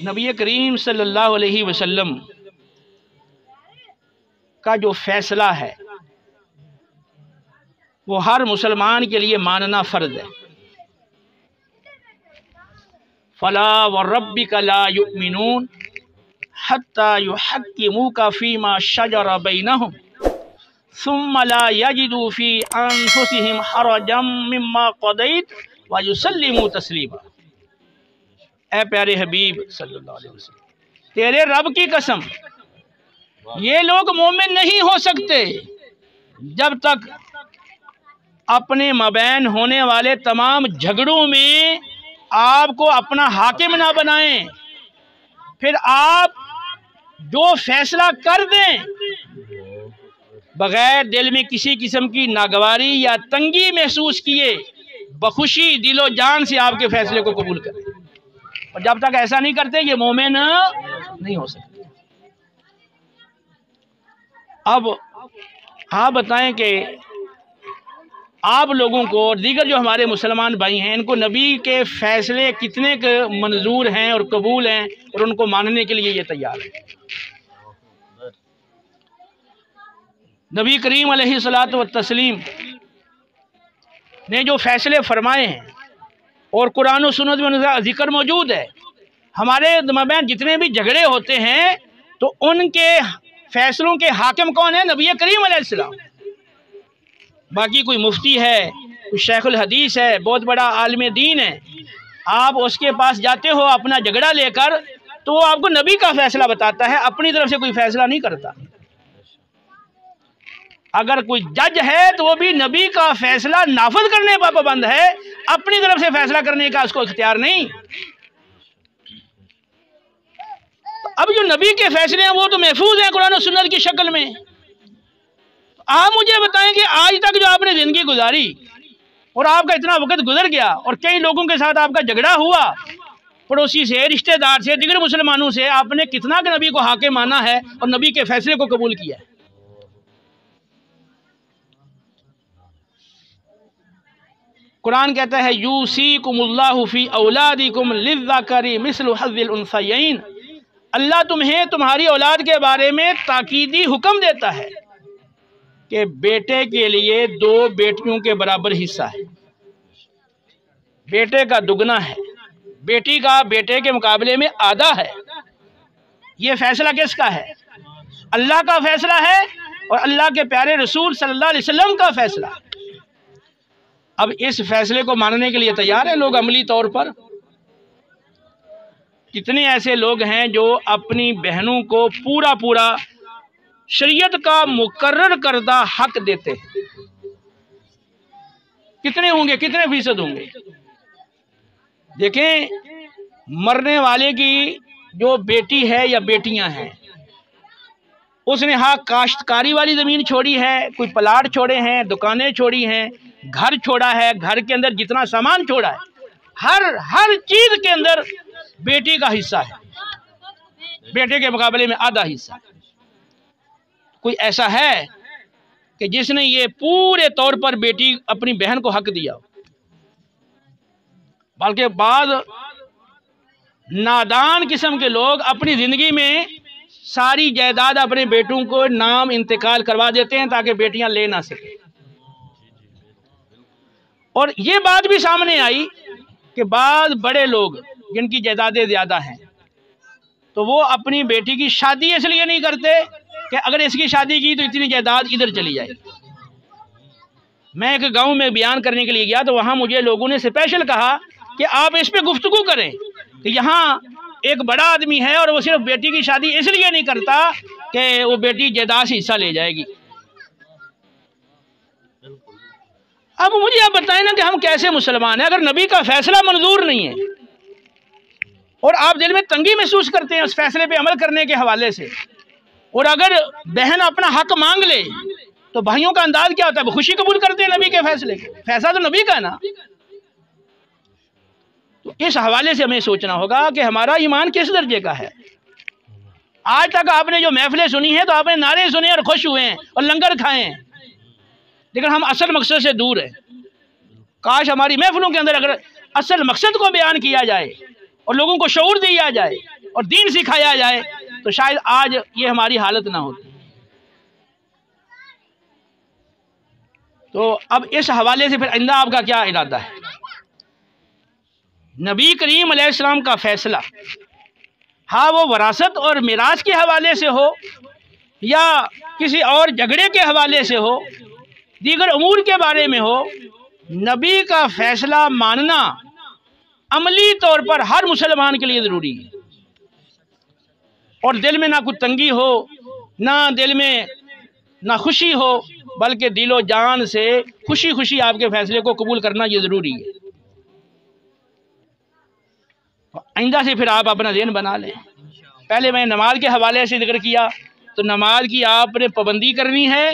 نبی کریم صلی اللہ علیہ وسلم کا جو فیصلہ ہے وہ ہر مسلمان کے لیے ماننا فرض ہے۔ فلا وربک لا یؤمنون حتی یحکموک فیما شجر بینہم ثم لا یجدوا فی انفسہم حرجا مما قضیت ویسلموا تسلیما۔ اے پیارے حبیب صلی اللہ علیہ وسلم، تیرے رب کی قسم یہ لوگ مومن نہیں ہو سکتے جب تک اپنے مابین ہونے والے تمام جھگڑوں میں آپ کو اپنا حاکم نہ بنائیں، پھر آپ جو فیصلہ کر دیں بغیر دل میں کسی قسم کی ناگواری یا تنگی محسوس کیے بخوشی دل و جان سے آپ کے فیصلے کو قبول کریں، اور جب تک ایسا نہیں کرتے یہ مومن نہیں ہو سکتے۔ اب آپ بتائیں کہ آپ لوگوں کو اور دیگر جو ہمارے مسلمان بھائی ہیں ان کو نبی کے فیصلے کتنے منظور ہیں اور قبول ہیں اور ان کو ماننے کے لیے یہ تیار ہیں؟ نبی کریم علیہ الصلوۃ والتسلیم نے جو فیصلے فرمائے ہیں اور قرآن و سنت میں ذکر موجود ہے، ہمارے مابین جتنے بھی جھگڑے ہوتے ہیں تو ان کے فیصلوں کے حاکم کون ہیں؟ نبی کریم علیہ السلام۔ باقی کوئی مفتی ہے، کوئی شیخ الحدیث ہے، بہت بڑا عالم دین ہے، آپ اس کے پاس جاتے ہو اپنا جھگڑا لے کر تو وہ آپ کو نبی کا فیصلہ بتاتا ہے، اپنی طرف سے کوئی فیصلہ نہیں کرتا۔ اگر کوئی جج ہے تو وہ بھی نبی کا فیصلہ نافذ کرنے پر پابند ہے، اپنی طرف سے فیصلہ کرنے کا اس کو اختیار نہیں۔ اب جو نبی کے فیصلے ہیں وہ تو محفوظ ہیں قرآن و سنت کی شکل میں۔ آپ مجھے بتائیں کہ آج تک جو آپ نے زندگی گزاری اور آپ کا اتنا وقت گزر گیا اور کئی لوگوں کے ساتھ آپ کا جھگڑا ہوا، پڑوسی سے، رشتہ دار سے، دیگر مسلمانوں سے، آپ نے کتنا کہ نبی کو حاکم مانا ہے اور نبی کے فیصلے کو قبول کیا ہے؟ قرآن کہتا ہے یوصیکم اللہ فی اولادکم للذکر مثل حظ الانثیین، اللہ تمہیں تمہاری اولاد کے بارے میں تاکیدی حکم دیتا ہے کہ بیٹے کے لیے 2 بیٹیوں کے برابر حصہ ہے، بیٹے کا دگنا ہے، بیٹی کا بیٹے کے مقابلے میں آدھا ہے۔ یہ فیصلہ کس کا ہے؟ اللہ کا فیصلہ ہے اور اللہ کے پیارے رسول صلی اللہ علیہ وسلم کا فیصلہ۔ اب اس فیصلے کو ماننے کے لیے تیار ہیں لوگ عملی طور پر؟ کتنے ایسے لوگ ہیں جو اپنی بہنوں کو پورا شریعت کا مقرر کردہ حق دیتے ہیں؟ کتنے ہوں گے، کتنے فیصد ہوں گے؟ دیکھیں، مرنے والے کی جو بیٹی ہے یا بیٹیاں ہیں اس نے ہاں کاشتکاری والی زمین چھوڑی ہے، کوئی پلاٹ چھوڑے ہیں، دکانیں چھوڑی ہیں، گھر چھوڑا ہے، گھر کے اندر جتنا سامان چھوڑا ہے، ہر چیز کے اندر بیٹی کا حصہ ہے، بیٹے کے مقابلے میں آدھا حصہ۔ کوئی ایسا ہے کہ جس نے یہ پورے طور پر بیٹی اپنی بہن کو حق دیا؟ بلکہ بعض نادان قسم کے لوگ اپنی زندگی میں ساری جائیداد اپنے بیٹوں کو نام انتقال کروا دیتے ہیں تاکہ بیٹیاں لے نہ سکیں۔ اور یہ بات بھی سامنے آئی کہ بعض بڑے لوگ جن کی جائیدادیں زیادہ ہیں تو وہ اپنی بیٹی کی شادی اس لیے نہیں کرتے کہ اگر اس کی شادی کی تو اتنی جائیداد ادھر چلی جائے۔ میں ایک گاؤں میں بیان کرنے کے لیے گیا تو وہاں مجھے لوگوں نے اسپیشل کہا کہ آپ اس پہ گفتگو کریں کہ یہاں ایک بڑا آدمی ہے اور وہ صرف بیٹی کی شادی اس لیے نہیں کرتا کہ وہ بیٹی جائیداد سے حصہ لے جائے گی۔ اب مجھے آپ بتائیں نا کہ ہم کیسے مسلمان ہیں اگر نبی کا فیصلہ منظور نہیں ہے اور آپ دل میں تنگی محسوس کرتے ہیں اس فیصلے پہ عمل کرنے کے حوالے سے، اور اگر بہن اپنا حق مانگ لے تو بھائیوں کا انداز کیا ہوتا ہے؟ خوشی قبول کرتے ہیں نبی کے فیصلے کے، فیصلہ تو نبی کا ہے نا۔ تو اس حوالے سے ہمیں سوچنا ہوگا کہ ہمارا ایمان کس درجے کا ہے۔ آج تک آپ نے جو محفلیں سنی ہیں تو آپ نے نعرے سنے اور خوش ہوئے ہیں اور لنگر کھائے ہیں، لیکن ہم اصل مقصد سے دور ہیں۔ کاش ہماری محفلوں کے اندر اگر اصل مقصد کو بیان کیا جائے اور لوگوں کو شعور دیا جائے اور دین سکھایا جائے تو شاید آج یہ ہماری حالت نہ ہوتی۔ تو اب اس حوالے سے پھر آئندہ آپ کا کیا ارادہ ہے؟ نبی کریم علیہ السلام کا فیصلہ، ہاں وہ وراثت اور میراث کے حوالے سے ہو یا کسی اور جھگڑے کے حوالے سے ہو، دیگر امور کے بارے میں ہو، نبی کا فیصلہ ماننا عملی طور پر ہر مسلمان کے لیے ضروری ہے۔ اور دل میں نہ کوئی تنگی ہو، نہ دل میں نہ خوشی ہو، بلکہ دل و جان سے خوشی خوشی آپ کے فیصلے کو قبول کرنا یہ ضروری ہے۔ آئندہ سے پھر آپ اپنا ذہن بنا لیں۔ پہلے میں نماز کے حوالے سے ذکر کیا تو نماز کی آپ نے پابندی کرنی ہے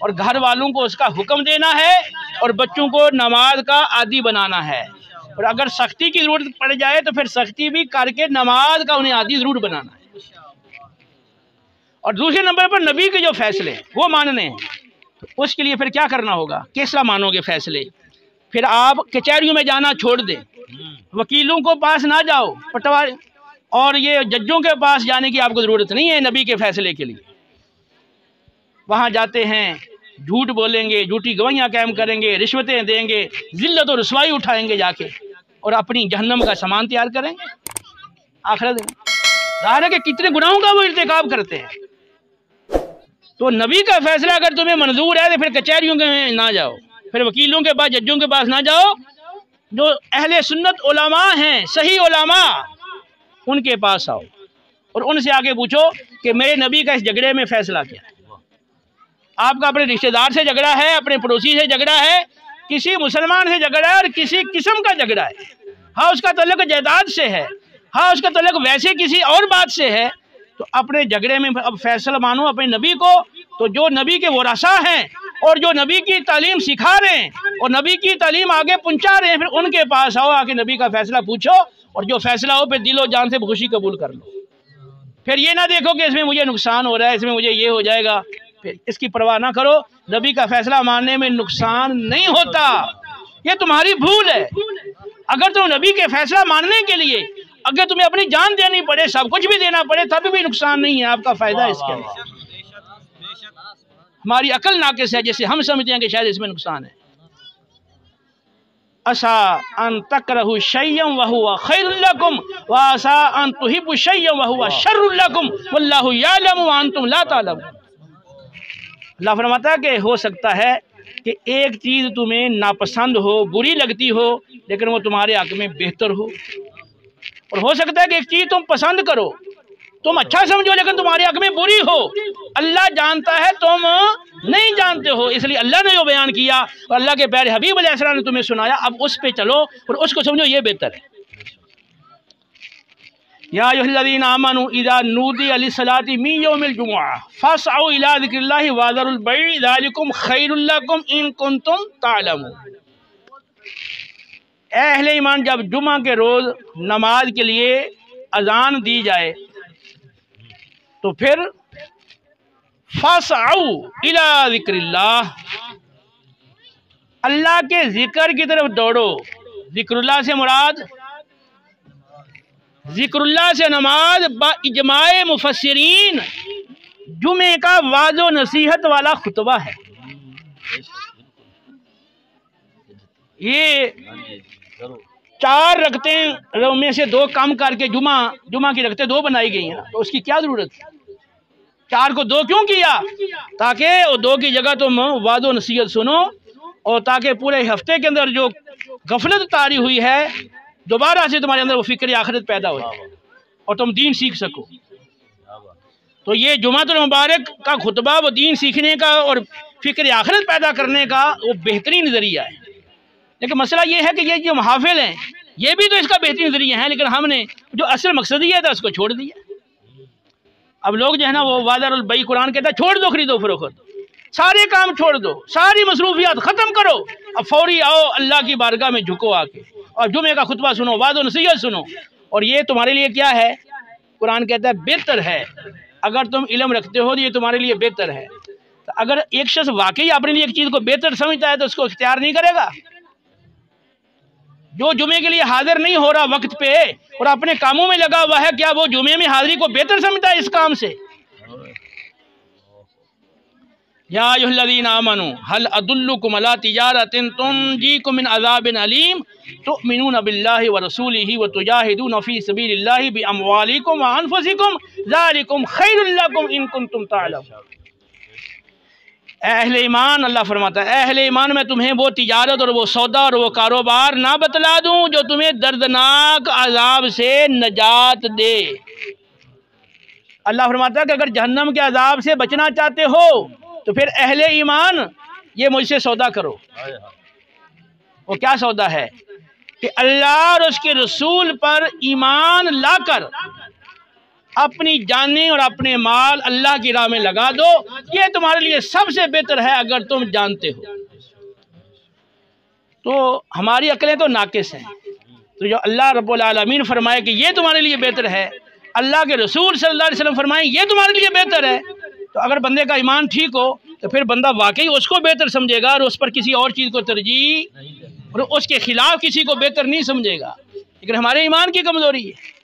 اور گھر والوں کو اس کا حکم دینا ہے اور بچوں کو نماز کا عادی بنانا ہے، اور اگر سختی کی ضرورت پڑ جائے تو پھر سختی بھی کر کے نماز کا انہیں عادی ضرور بنانا ہے۔ اور دوسرے نمبر پر نبی کے جو فیصلے وہ ماننے ہیں، تو اس کے لیے پھر کیا کرنا ہوگا؟ کس طرح مانو گے فیصلے؟ پھر آپ کچہریوں میں جانا چھوڑ دیں، وکیلوں کو پاس نہ جاؤ، پٹواری اور یہ ججوں کے پاس جانے کی آپ کو ضرورت نہیں ہے نبی کے فیصلے کے لیے۔ وہاں جاتے ہیں، جھوٹ بولیں گے، جھوٹی گواہیاں قائم کریں گے، رشوتیں دیں گے، ذلت و رسوائی اٹھائیں گے جا کے، اور اپنی جہنم کا سامان تیار کریں گے آخرت میں۔ ظاہر ہے کہ کتنے گناہوں کا وہ ارتکاب کرتے ہیں۔ تو نبی کا فیصلہ اگر تمہیں منظور ہے تو پھر کچہریوں میں نہ جاؤ، پھر وکیلوں کے پاس، ججوں کے پاس نہ جاؤ، جو اہل سنت علماء ہیں، صحیح علماء، ان کے پاس آؤ اور ان سے آگے پوچھو کہ میرے نبی کا اس جھگڑے میں فیصلہ کیا ہے۔ آپ کا اپنے رشتہ دار سے جھگڑا ہے، اپنے پڑوسی سے جھگڑا ہے، کسی مسلمان سے جھگڑا ہے اور کسی قسم کا جھگڑا ہے، ہاں اس کا تعلق جائیداد سے ہے، ہاں اس کا تعلق ویسے کسی اور بات سے ہے، تو اپنے جھگڑے میں اب فیصلہ مانو اپنے نبی کو۔ تو جو نبی کے ورثاء ہیں اور جو نبی کی تعلیم سکھا رہے ہیں اور نبی کی تعلیم آگے پہنچا رہے ہیں، پھر ان کے پاس آؤ، آ کے نبی کا فیصلہ پوچھو، اور جو فیصلہ ہو پھر دل و جان سے خوشی قبول کر لو۔ پھر یہ نہ دیکھو کہ اس میں مجھے نقصان ہو رہا ہے، اس میں مجھے یہ ہو جائے گا، پھر اس کی پرواہ نہ کرو۔ نبی کا فیصلہ ماننے میں نقصان نہیں ہوتا، یہ تمہاری بھول ہے۔ اگر تم نبی کے فیصلہ ماننے کے لیے اگر تمہیں اپنی جان دینی پڑے، سب کچھ بھی دینا پڑے، تب بھی نقصان نہیں ہے، آپ کا فائدہ ہے اس کے اندر۔ ہماری عقل ناقص ہے، جیسے ہم سمجھتے ہیں کہ شاید اس میں نقصان ہے۔ عَسَىٰ أَن تَكْرَهُوا شَيْئًا وَهُوَ خَيْرٌ لَكُمْ وَعَسَىٰ أَن تُحِبُّوا شَيْئًا وَهُوَ شَرٌّ لَكُمْ وَاللَّهُ يَعْلَمُ وَأَنتُمْ لَا تَعْلَمُونَ۔ اللہ فرماتا ہے کہ ہو سکتا ہے کہ ایک چیز تمہیں ناپسند ہو، بری لگتی ہو، لیکن وہ تمہارے حق میں بہتر ہو، اور ہو سکتا ہے کہ ایک چیز تم پسند کرو، تم اچھا سمجھو، لیکن تمہارے حق میں بری ہو۔ اللہ جانتا ہے، تم نہیں جانتے ہو، اس لیے اللہ نے جو بیان کیا اور اللہ کے پیارے حبیب علیہ السلام نے تمہیں سنایا، اب اس پہ چلو اور اس کو سمجھو، یہ بہتر ہے۔ یا ایھا الذین آمنوا اذا نودی للصلاۃ من یوم الجمعہ فاسعوا الی ذکر اللہ وذروا البیع ذلکم خیر لکم ان کنتم تعلمون۔ اے اہل ایمان، جب جمعہ کے روز نماز کے لیے اذان دی جائے تو پھر فاسعوا الی ذکر اللہ، اللہ کے ذکر کی طرف دوڑو۔ ذکر اللہ سے مراد، ذکر اللہ سے نماز با اجماع مفسرین جمعے کا واعظ و نصیحت والا خطبہ ہے۔ یہ 4 رکعتیں میں سے 2 کم کر کے جمعہ کی رکعتیں 2 بنائی گئی ہیں، تو اس کی کیا ضرورت ہے؟ 4 کو 2 کیوں کیا؟ تاکہ 2 کی جگہ تم وعظ و نصیحت سنو، اور تاکہ پورے ہفتے کے اندر جو غفلت طاری ہوئی ہے دوبارہ سے تمہارے اندر وہ فکر آخرت پیدا ہو جائے اور تم دین سیکھ سکو۔ تو یہ جمعۃ المبارک کا خطبہ وہ دین سیکھنے کا اور فکر آخرت پیدا کرنے کا وہ بہترین ذریعہ ہے۔ لیکن مسئلہ یہ ہے کہ یہ جو محافل ہیں یہ بھی تو اس کا بہترین ذریعہ ہے، لیکن ہم نے جو اصل مقصد یہ تھا اس کو چھوڑ دیا۔ اب لوگ جو ہے نا وہ وذروا البیع، قرآن کہتا ہے چھوڑ دو خرید و فروخت، سارے کام چھوڑ دو، ساری مصروفیات ختم کرو، اب فوری آؤ اللہ کی بارگاہ میں جھکو آ کے اور جمعے کا خطبہ سنو، وعظ و نصیحت سنو، اور یہ تمہارے لیے کیا ہے؟ قرآن کہتا ہے بہتر ہے۔ اگر تم علم رکھتے ہو تو یہ تمہارے لیے بہتر ہے۔ اگر ایک شخص واقعی اپنے لیے ایک چیز کو بہتر سمجھتا ہے تو اس کو اختیار نہیں کرے گا؟ جو جمعے کے لیے حاضر نہیں ہو رہا وقت پہ اور اپنے کاموں میں لگا ہوا ہے، کیا وہ جمعے میں حاضری کو بہتر سمجھتا ہے اس کام سے؟ یا ایھا الذین آمنوا هل ادلکم علی تجارۃ تنجیکم من عذاب علیم تؤمنون باللہ ورسولہ وتجاہدون فی سبیل اللہ باموالکم وانفسکم ذالکم خیر لکم ان کنتم تعلمون۔ اے اہل ایمان، اللہ فرماتا ہے اے اہل ایمان، میں تمہیں وہ تجارت اور وہ سودا اور وہ کاروبار نہ بتلا دوں جو تمہیں دردناک عذاب سے نجات دے۔ اللہ فرماتا ہے کہ اگر جہنم کے عذاب سے بچنا چاہتے ہو تو پھر اہل ایمان یہ مجھ سے سودا کرو۔ وہ کیا سودا ہے؟ کہ اللہ اور اس کے رسول پر ایمان لا کر اپنی جانیں اور اپنے مال اللہ کی راہ میں لگا دو، یہ تمہارے لیے سب سے بہتر ہے اگر تم جانتے ہو۔ تو ہماری عقلیں تو ناقص ہیں، تو جو اللہ رب العالمین فرمائے کہ یہ تمہارے لیے بہتر ہے، اللہ کے رسول صلی اللہ علیہ وسلم فرمائیں یہ تمہارے لیے بہتر ہے، تو اگر بندے کا ایمان ٹھیک ہو تو پھر بندہ واقعی اس کو بہتر سمجھے گا اور اس پر کسی اور چیز کو ترجیح اور اس کے خلاف کسی کو بہتر نہیں سمجھے گا۔ لیکن ہمارے ایمان کی کمزوری ہے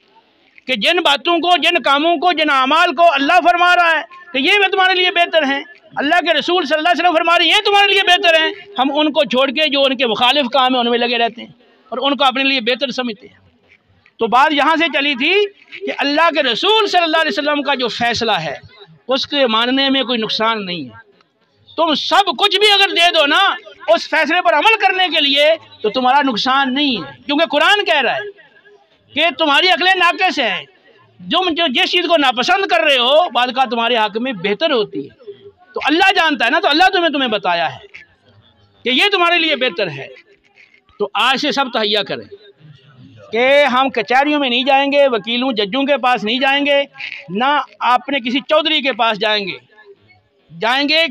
کہ جن باتوں کو، جن کاموں کو، جن اعمال کو اللہ فرما رہا ہے کہ یہ تمہارے لیے بہتر ہیں، اللہ کے رسول صلی اللہ علیہ وسلم فرما رہے ہیں یہ تمہارے لیے بہتر ہیں، ہم ان کو چھوڑ کے جو ان کے مخالف کام ہیں ان میں لگے رہتے ہیں اور ان کو اپنے لیے بہتر سمجھتے ہیں۔ تو بات یہاں سے چلی تھی کہ اللہ کے رسول صلی اللہ علیہ وسلم کا جو فیصلہ ہے اس کے ماننے میں کوئی نقصان نہیں ہے۔ تم سب کچھ بھی اگر دے دو نا اس فیصلے پر عمل کرنے کے لیے تو تمہارا نقصان نہیں ہے، کیونکہ قرآن کہہ رہا ہے کہ تمہاری عقلیں ناقص ہیں، جو جس چیز کو ناپسند کر رہے ہو بعد کا تمہارے حق میں بہتر ہوتی ہے۔ تو اللہ جانتا ہے نا، تو اللہ تمہیں بتایا ہے کہ یہ تمہارے لیے بہتر ہے۔ تو آج سے سب تہیا کریں کہ ہم کچہریوں میں نہیں جائیں گے، وکیلوں ججوں کے پاس نہیں جائیں گے، نہ اپنے کسی چودھری کے پاس جائیں گے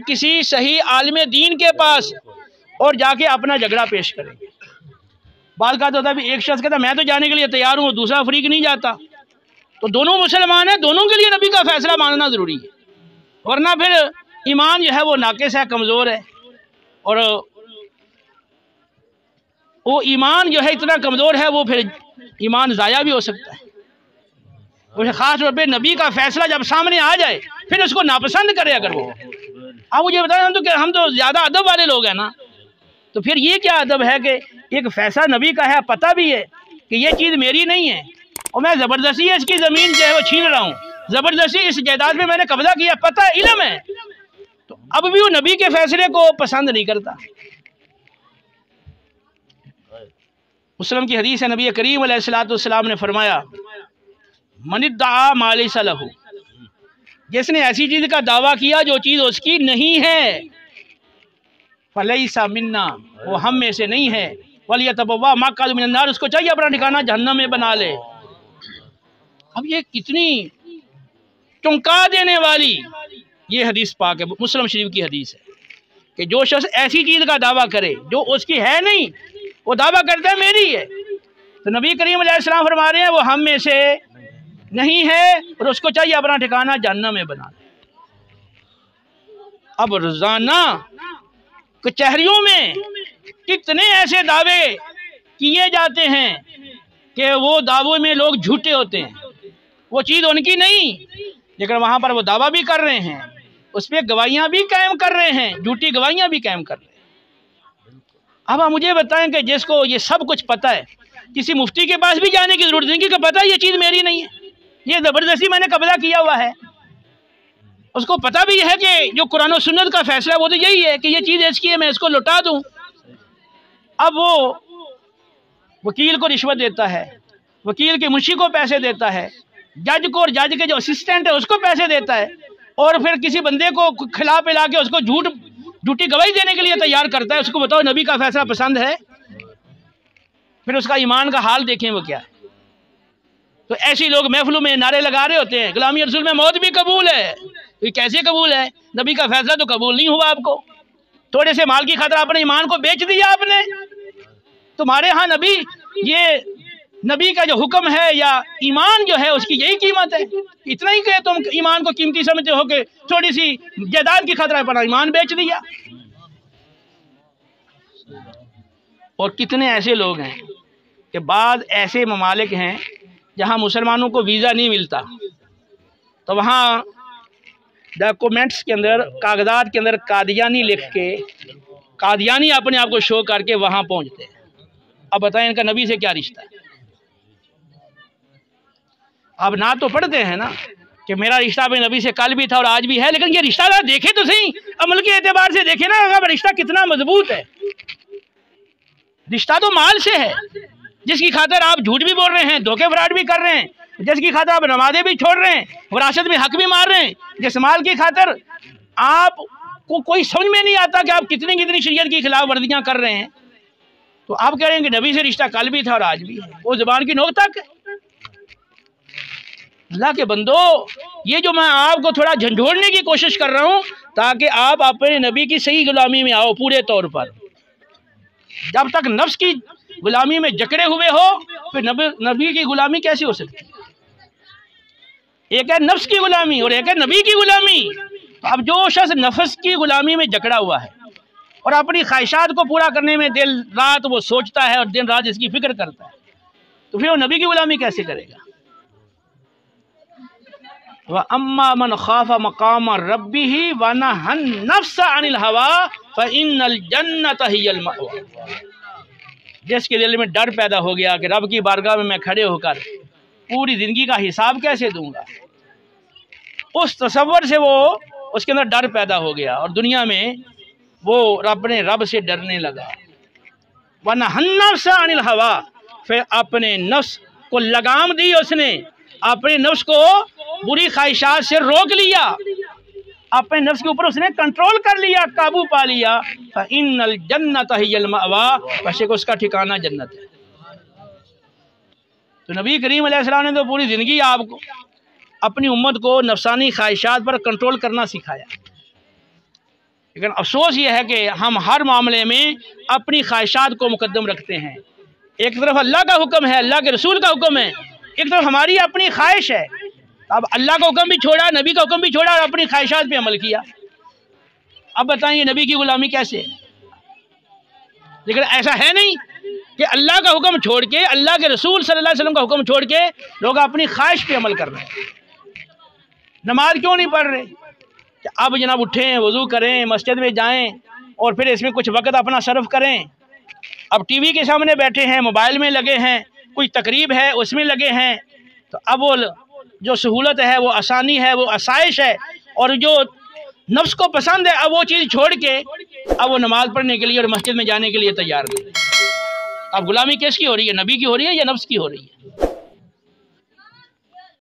کسی صحیح عالم دین کے پاس اور جا کے اپنا جھگڑا پیش کریں گے۔ بعض کا تو ہوتا ہے ایک شخص کہتا ہے میں تو جانے کے لیے تیار ہوں، دوسرا فریق نہیں جاتا، تو دونوں مسلمان ہیں، دونوں کے لیے نبی کا فیصلہ ماننا ضروری ہے، ورنہ پھر ایمان جو ہے وہ ناقص ہے، کمزور ہے، اور وہ ایمان جو ہے اتنا کمزور ہے وہ پھر ایمان ضائع بھی ہو سکتا ہے۔ خاص طور پہ نبی کا فیصلہ جب سامنے آ جائے پھر اس کو ناپسند کرے اگر وہ، آپ مجھے بتائیں ہم تو زیادہ ادب والے لوگ ہیں نا، تو پھر یہ کیا ادب ہے کہ ایک فیصلہ نبی کا ہے، پتہ بھی ہے کہ یہ چیز میری نہیں ہے اور میں زبردستی اس کی زمین جو ہے وہ چھین رہا ہوں، زبردستی اس جائیداد میں نے قبضہ کیا، پتہ علم ہے، تو اب بھی وہ نبی کے فیصلے کو پسند نہیں کرتا۔ مسلم کی حدیث ہے، نبی کریم علیہ السلام نے فرمایا من ادعا ما لیس لہ، جس نے ایسی چیز کا دعویٰ کیا جو چیز اس کی نہیں ہے، فلیس منا، وہ ہم میں سے نہیں ہے، ولیتبوأ مقعدہ من النار، اس کو چاہیے اپنا ٹھکانہ جہنم میں بنا لے۔ اب یہ کتنی چونکا دینے والی یہ حدیث پاک ہے، مسلم شریف کی حدیث ہے کہ جو شخص ایسی چیز کا دعویٰ کرے جو اس کی ہے نہیں، وہ دعویٰ کرتا ہے میری ہے، تو نبی کریم علیہ السلام فرما رہے ہیں وہ ہم میں سے نہیں ہے اور اس کو چاہیے اپنا ٹھکانہ جہنم میں بنا لے۔ اب روزانہ کچہریوں میں کتنے ایسے دعوے کیے جاتے ہیں کہ وہ دعوے میں لوگ جھوٹے ہوتے ہیں، وہ چیز ان کی نہیں، لیکن وہاں پر وہ دعویٰ بھی کر رہے ہیں، اس پہ گواہیاں بھی قائم کر رہے ہیں، جھوٹی گواہیاں بھی قائم کر رہے ہیں۔ اب آپ مجھے بتائیں کہ جس کو یہ سب کچھ پتہ ہے، کسی مفتی کے پاس بھی جانے کی ضرورت نہیں کہ پتہ ہے یہ چیز میری نہیں ہے، یہ زبردستی میں نے قبضہ کیا ہوا ہے، اس کو پتہ بھی ہے کہ جو قرآن و سنت کا فیصلہ وہ تو یہی ہے کہ یہ چیز اس کی ہے، میں اس کو لوٹا دوں۔ اب وہ وکیل کو رشوت دیتا ہے، وکیل کے منشی کو پیسے دیتا ہے، جج کو اور جج کے جو اسسٹنٹ ہے اس کو پیسے دیتا ہے، اور پھر کسی بندے کو کھلا پلا کے اس کو جھوٹی گواہی دینے کے لیے تیار کرتا ہے، اس کو بتاؤ نبی کا فیصلہ پسند ہے، پھر اس کا ایمان کا حال دیکھیں وہ کیا ہے۔ تو ایسی لوگ محفلوں میں نعرے لگا رہے ہوتے ہیں غلامی رسول میں موت بھی قبول ہے، یہ کیسے قبول ہے؟ نبی کا فیصلہ تو قبول نہیں ہوا، آپ کو تھوڑے سے مال کی خاطر اپنے ایمان کو بیچ دیا آپ نے۔ تمہارے ہاں نبی یہ نبی کا جو حکم ہے یا ایمان جو ہے اس کی یہی قیمت ہے؟ اتنا ہی کہ تم ایمان کو قیمتی سمجھتے ہو کہ تھوڑی سی جائیداد کی خاطر اپنا ایمان بیچ دیا؟ اور کتنے ایسے لوگ ہیں کہ بعض ایسے ممالک ہیں جہاں مسلمانوں کو ویزا نہیں ملتا، تو وہاں ڈاکومنٹس کے اندر، کاغذات کے اندر قادیانی لکھ کے، قادیانی اپنے آپ کو شو کر کے وہاں پہنچتے ہیں۔ اب بتائیں ان کا نبی سے کیا رشتہ ہے؟ اب نہ تو پڑھتے ہیں نا کہ میرا رشتہ اپنے نبی سے کل بھی تھا اور آج بھی ہے، لیکن یہ رشتہ دار دیکھے تو صحیح، عمل کے اعتبار سے دیکھے نا اگر رشتہ کتنا مضبوط ہے۔ رشتہ تو مال سے ہے، جس کی خاطر آپ جھوٹ بھی بول رہے ہیں، دھوکے فراڈ بھی کر رہے ہیں، جس کی خاطر آپ نمازیں بھی چھوڑ رہے ہیں، وراثت میں حق بھی مار رہے ہیں، جس مال کی خاطر آپ کو کوئی سمجھ میں نہیں آتا کہ آپ کتنی شریعت کی خلاف ورزیاں کر رہے ہیں، تو آپ کہہ رہے ہیں کہ نبی سے رشتہ کل بھی تھا اور آج بھی ہے، وہ زبان کی نوک تک ہے۔ اللہ کے بندو، یہ جو میں آپ کو تھوڑا جھنجھوڑنے کی کوشش کر رہا ہوں تاکہ آپ اپنے نبی کی صحیح غلامی میں آؤ پورے طور پر۔ جب تک نفس کی غلامی میں جکڑے ہوئے ہو پھر نبی کی غلامی کیسے ہو سکتی؟ ایک ہے نفس کی غلامی اور ایک ہے نبی کی غلامی۔ اب جو شخص نفس کی غلامی میں جکڑا ہوا ہے اور اپنی خواہشات کو پورا کرنے میں دن رات وہ سوچتا ہے اور دن رات اس کی فکر کرتا ہے، تو پھر وہ نبی کی غلامی کیسے کرے گا؟ وَأَمَّا مَنْ خَافَ مَقَامَ رَبِّهِ وَنَهَى النَّفْسَ عَنِ الْهَوَىٰ فَإِنَّ الْجَنَّةَ هِيَ الْمَأْوَىٰ۔ جس کے دل میں ڈر پیدا ہو گیا کہ رب کی بارگاہ میں کھڑے ہو کر پوری زندگی کا حساب کیسے دوں گا، اس تصور سے وہ اس کے اندر ڈر پیدا ہو گیا اور دنیا میں وہ اپنے رب سے ڈرنے لگا۔ وَنَهَى النَّفْسَ عَنِ الْهَوَىٰ، پھر اپنے نفس کو لگام دی، اس نے اپنے نفس کو بری خواہشات سے روک لیا، اپنے نفس کے اوپر اس نے کنٹرول کر لیا، قابو پا لیا۔ فَإِنَّ الْجَنَّةَ هِيَ الْمَأْوَىٰ، پس اس کا ٹھکانہ جنت ہے۔ تو نبی کریم علیہ السلام نے تو پوری زندگی آپ کو اپنی امت کو نفسانی خواہشات پر کنٹرول کرنا سکھایا، لیکن افسوس یہ ہے کہ ہم ہر معاملے میں اپنی خواہشات کو مقدم رکھتے ہیں۔ ایک طرف اللہ کا حکم ہے، اللہ کے رسول کا حکم ہے، ایک طرف ہماری اپنی خواہش ہے۔ اب اللہ کا حکم بھی چھوڑا، نبی کا حکم بھی چھوڑا اور اپنی خواہشات پہ عمل کیا۔ اب بتائیں یہ نبی کی غلامی کیسے ہے؟ لیکن ایسا ہے نہیں کہ اللہ کا حکم چھوڑ کے، اللہ کے رسول صلی اللہ علیہ وسلم کا حکم چھوڑ کے لوگ اپنی خواہش پہ عمل کر رہے ہیں۔ نماز کیوں نہیں پڑھ رہے؟ کہ اب جناب اٹھیں، وضو کریں، مسجد میں جائیں اور پھر اس میں کچھ وقت اپنا صرف کریں۔ اب ٹی وی کے سامنے بیٹھے ہیں، موبائل میں لگے ہیں، کوئی تقریب ہے اس میں لگے ہیں، تو اب وہ جو سہولت ہے، وہ آسانی ہے، وہ آسائش ہے، اور جو نفس کو پسند ہے اب وہ چیز چھوڑ کے اب وہ نماز پڑھنے کے لیے اور مسجد میں جانے کے لیے تیار نہیں۔ اب غلامی کس کی ہو رہی ہے؟ نبی کی ہو رہی ہے یا نفس کی ہو رہی ہے؟